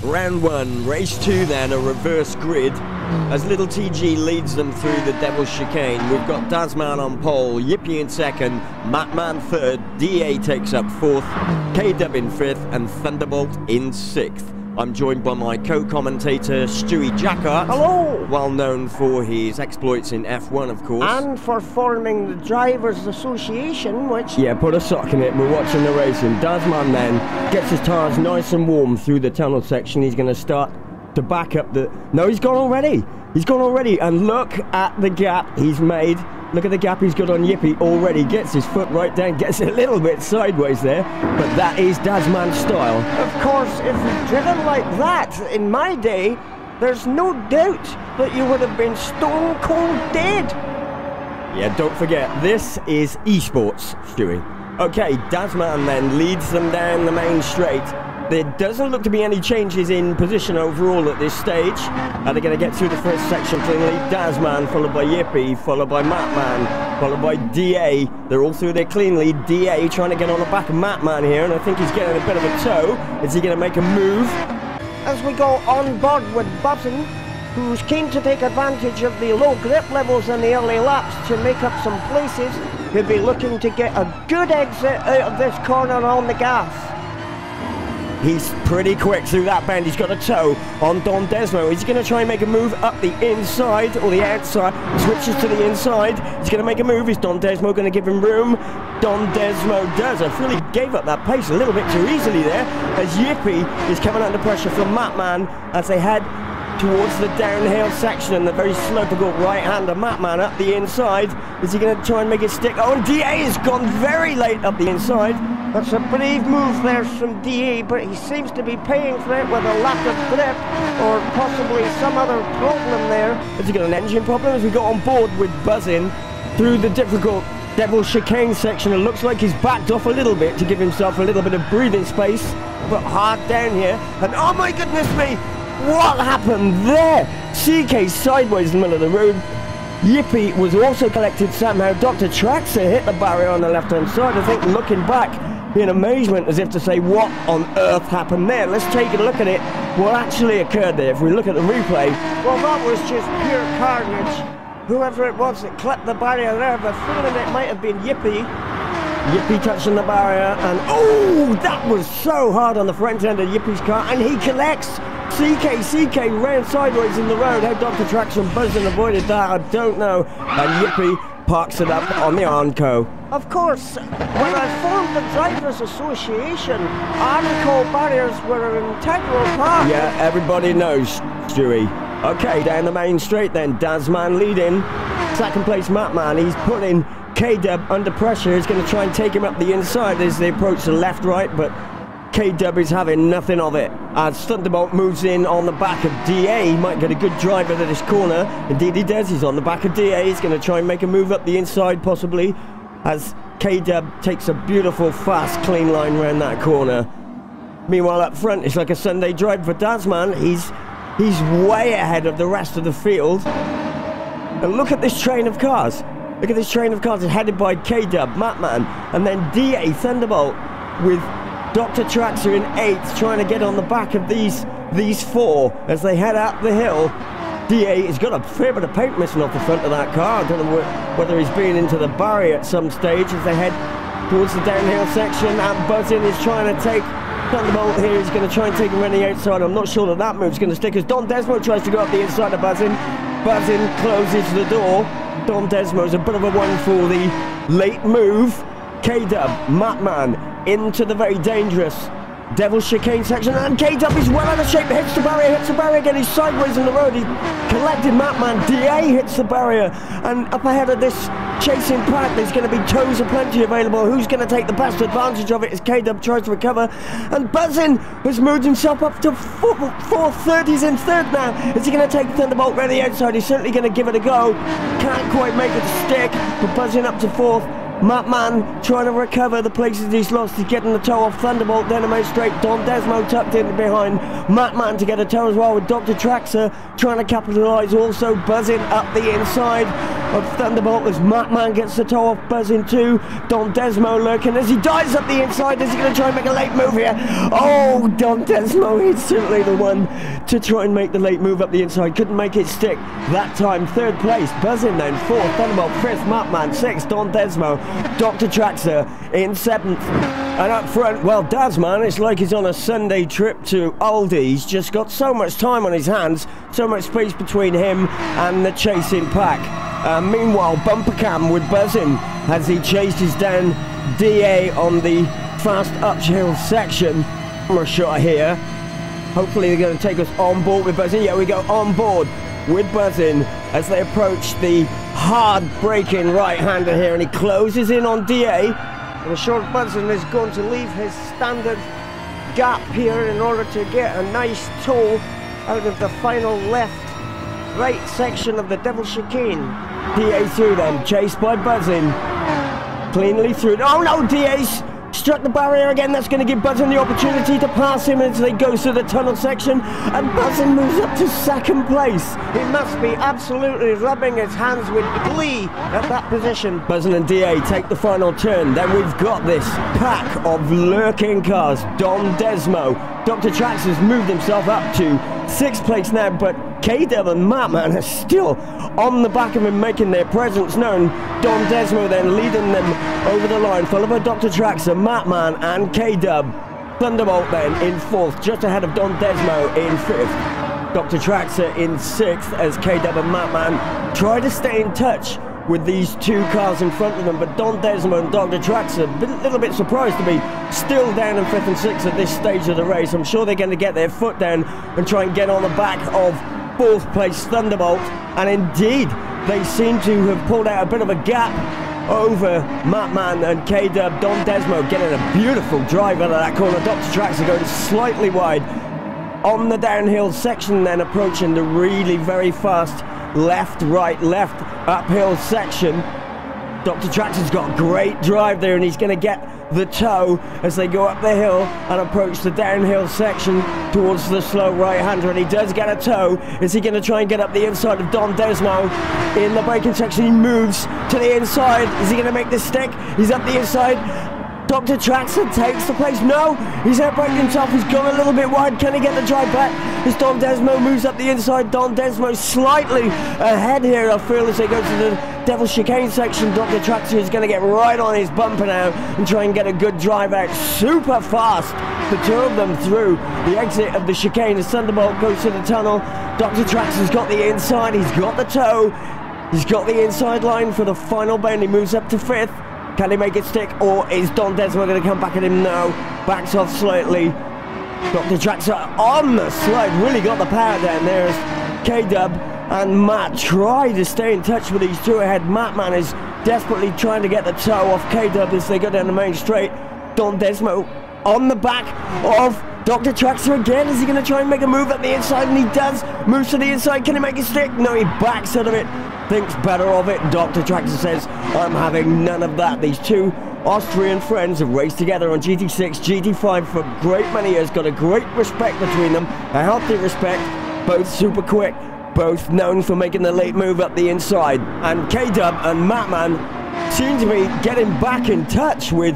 Round one, race two then, a reverse grid. As Little TG leads them through the Devil's Chicane, we've got Dazman on pole, Yippee in second, Matman third, DA takes up fourth, K-Dub in fifth, and Thunderbolt in sixth. I'm joined by my co-commentator, Stewie Jackart. Hello! Well known for his exploits in F1, of course. And for forming the Drivers' Association, which... Yeah, put a sock in it, we're watching the racing. Dazman then gets his tyres nice and warm through the tunnel section. He's going to start to back up the... No, he's gone already! He's gone already, and look at the gap he's made. Look at the gap he's got on Yippee already. Gets his foot right down, gets a little bit sideways there, but that is Dazman's style. Of course, if you'd driven like that in my day, there's no doubt that you would have been stone cold dead. Yeah, don't forget, this is esports, Stewie. Okay, Dazman then leads them down the main straight. There doesn't look to be any changes in position overall at this stage. And they're going to get through the first section cleanly. Dazman, followed by Yippee, followed by Matman, followed by DA. They're all through there cleanly. DA trying to get on the back of Matman here, and I think he's getting a bit of a tow. Is he going to make a move? As we go on board with Button, who's keen to take advantage of the low grip levels in the early laps to make up some places, he'll be looking to get a good exit out of this corner on the gas. He's pretty quick through that bend. He's got a toe on Don Desmo. He's going to try and make a move up the inside or the outside. Switches to the inside. He's going to make a move. Is Don Desmo going to give him room? Don Desmo does. I feel he gave up that pace a little bit too easily there, as Yippee is coming under pressure from Matman as they head towards the downhill section and the very slopable right-hander. Matman up the inside. Is he going to try and make it stick? Oh, and DA has gone very late up the inside. That's a brave move there from DA, but he seems to be paying for it with a lack of grip or possibly some other problem there. Has he got an engine problem? As we got on board with buzzing through the difficult Devil's Chicane section, it looks like he's backed off a little bit to give himself a little bit of breathing space, but hard down here. And oh my goodness me, what happened there? CK sideways in the middle of the road. Yippee was also collected somehow. Dr. Traxxer hit the barrier on the left-hand side. I think looking back in amazement as if to say, what on earth happened there? Let's take a look at it. What actually occurred there? If we look at the replay. Well, that was just pure carnage. Whoever it was that clipped the barrier there, but feeling it might have been Yippee. Yippee touching the barrier, and oh, that was so hard on the front end of Yippee's car, and he collects. CK ran sideways in the road. How Dr. Traxxer and Buzzin avoided that, I don't know. And Yippee parks it up on the Arnco. Of course, when I formed the Drivers' Association, Arnco barriers were an integral part. Yeah, everybody knows, Stewie. Okay, down the main straight then, Dazman leading. Second place Matman, he's putting K-Dub under pressure. He's going to try and take him up the inside as they approach the left-right, but K-Dub is having nothing of it. As Thunderbolt moves in on the back of DA, he might get a good drive out of this corner. Indeed he does, he's on the back of DA. He's going to try and make a move up the inside possibly, as K-Dub takes a beautiful, fast, clean line around that corner. Meanwhile up front, it's like a Sunday drive for Dazman. He's way ahead of the rest of the field. And look at this train of cars. Look at this train of cars headed by K-Dub, Matman, and then DA, Thunderbolt, with Dr. Traxxer in 8th, trying to get on the back of these four as they head up the hill. DA has got a fair bit of paint missing off the front of that car. I don't know whether he's been into the barrier at some stage as they head towards the downhill section, and Buzzin is trying to take Thunderbolt here. He's going to try and take him around the outside. I'm not sure that that move's going to stick as Don Desmo tries to go up the inside of Buzzin. Buzzin closes the door. Don Desmo's a bit of a one for the late move. K-Dub, Matman, into the very dangerous Devil's Chicane section, and K-Dub is well out of shape, hits the barrier again, he's sideways in the road, he collected Matman, DA hits the barrier, and up ahead of this chasing pack there's going to be toes aplenty available. Who's going to take the best advantage of it as K-Dub tries to recover, and Buzzin has moved himself up to 4th, he's in 3rd now. Is he going to take Thunderbolt around the outside? He's certainly going to give it a go, can't quite make it stick, but Buzzin up to 4th. Matman trying to recover the places he's lost. He's getting the toe off Thunderbolt down the main straight. Don Desmo tucked in behind Matman to get a toe as well, with Dr. Traxxer trying to capitalise, also Buzzing up the inside. of Thunderbolt as Matman gets the toe off Buzzing too. Don Desmo lurking as he dives up the inside. Is he going to try and make a late move here? Oh, Don Desmo, he's certainly the one to try and make the late move up the inside. Couldn't make it stick that time. Third place, Buzzing then. Fourth, Thunderbolt. Fifth, Matman. Sixth, Don Desmo. Dr. Traxxer in seventh. And up front, well, Dazman, it's like he's on a Sunday trip to Aldi. He's just got so much time on his hands, so much space between him and the chasing pack. Meanwhile, bumper cam with Buzzing as he chases down DA on the fast uphill section. Camera shot here. Hopefully they're going to take us on board with Buzzing. Yeah, we go on board with Buzzing as they approach the hard braking right-hander here, and he closes in on DA. The short Buzzing is going to leave his standard gap here in order to get a nice toe out of the final left-right section of the Devil Chicane. DA through then, chased by Buzzing. Cleanly through. Oh no, DA's struck the barrier again. That's going to give Buzzing the opportunity to pass him as they go through the tunnel section, and Buzzing moves up to second place. He must be absolutely rubbing his hands with glee at that position. Buzzing and DA take the final turn. Then we've got this pack of lurking cars. Don Desmo. Dr. Traxxer's moved himself up to sixth place now, but K-Dub and Matman are still on the back of him, making their presence known. Don Desmo then leading them over the line, followed by Dr. Traxxer, Matman and K-Dub. Thunderbolt then in fourth, just ahead of Don Desmo in fifth. Dr. Traxxer in sixth as K-Dub and Matman try to stay in touch with these two cars in front of them, but Don Desmo and Dr. Traxxer a little bit surprised to be still down in fifth and sixth at this stage of the race. I'm sure they're going to get their foot down and try and get on the back of fourth place Thunderbolt, and indeed they seem to have pulled out a bit of a gap over Matman and K-Dub. Don Desmo getting a beautiful drive out of that corner. Dr. Traxxer going slightly wide on the downhill section, then approaching the really very fast left, right, left uphill section. Dr. Traxxer's got a great drive there, and he's going to get the toe as they go up the hill and approach the downhill section towards the slow right-hander, and he does get a toe. Is he going to try and get up the inside of Don Desmo in the braking section? He moves to the inside. Is he going to make this stick? He's up the inside. Dr. Traxxer takes the place. No, he's outbraked himself. He's gone a little bit wide. Can he get the drive back? As Don Desmo moves up the inside. Don Desmo slightly ahead here, I feel, as they go to the Devil Chicane section. Dr. Traxxer is going to get right on his bumper now and try and get a good drive out. Super fast, the two of them through the exit of the chicane as Thunderbolt goes to the tunnel. Dr. Traxxer's got the inside. He's got the toe. He's got the inside line for the final bend. He moves up to fifth. Can he make it stick, or is Don Desmo going to come back at him? No, backs off slightly. Dr. Traxxer on the slide, really got the power down there as K-Dub and Matt try to stay in touch with these two ahead. Matman is desperately trying to get the toe off K-Dub as they go down the main straight. Don Desmo on the back of Dr. Traxxer again. Is he going to try and make a move at the inside? And he does. Moves to the inside. Can he make it stick? No, he backs out of it. Thinks better of it. Dr. Traxxer says, I'm having none of that. These two Austrian friends have raced together on GT6, GT5 for a great many years. Got a great respect between them. A healthy respect. Both super quick. Both known for making the late move up the inside. And K-Dub and Matman seem to be getting back in touch with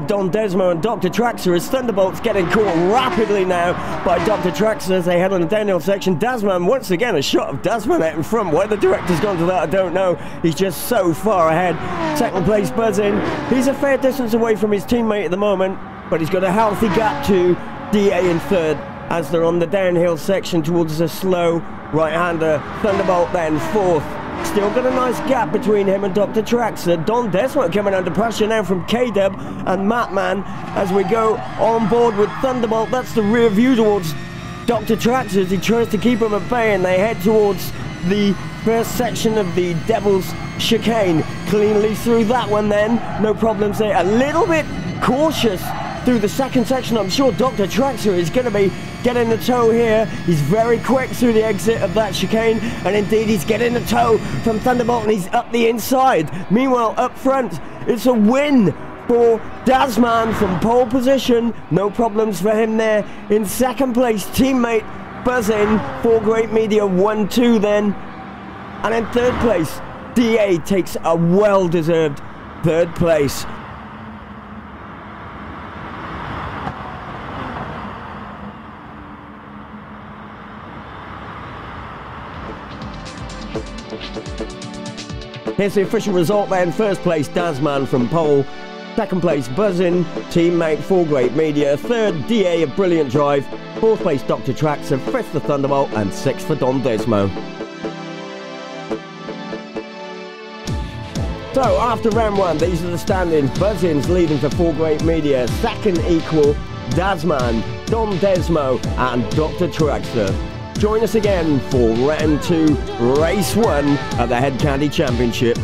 Don Desmo and Dr. Traxxer as Thunderbolt's getting caught rapidly now by Dr. Traxxer as they head on the downhill section. Dazman, once again, a shot of Dazman out in front. Where the director's gone to that, I don't know. He's just so far ahead. Second place Buzzing. He's a fair distance away from his teammate at the moment, but he's got a healthy gap to DA in third as they're on the downhill section towards the slow right-hander. Thunderbolt then fourth. Still got a nice gap between him and Dr. Traxxer. Don Desmo coming under pressure now from K-Dub and Matman as we go on board with Thunderbolt. That's the rear view towards Dr. Traxxer as he tries to keep him at bay, and they head towards the first section of the Devil's Chicane. Cleanly through that one then. No problems there. A little bit cautious through the second section. I'm sure Dr. Traxxer is going to be getting the toe here. He's very quick through the exit of that chicane, and indeed he's getting the toe from Thunderbolt, and he's up the inside. Meanwhile, up front, it's a win for Dazman from pole position. No problems for him there. In second place, teammate Buzzing for Great Media 1-2 then. And in third place, DA takes a well-deserved third place. Here's the official result then. First place, Dasman from pole. Second place, Buzzin, teammate for Great Media. Third, DA, a brilliant drive. Fourth place, Dr. Traxxer. Fifth, the Thunderbolt. And sixth for Don Desmo. So, after round one, these are the standings. Buzzin's leading for 4 Great Media. Second equal, Dasman, Don Desmo, and Dr. Traxxer. Join us again for round 2, race 1 of the Head County Championship.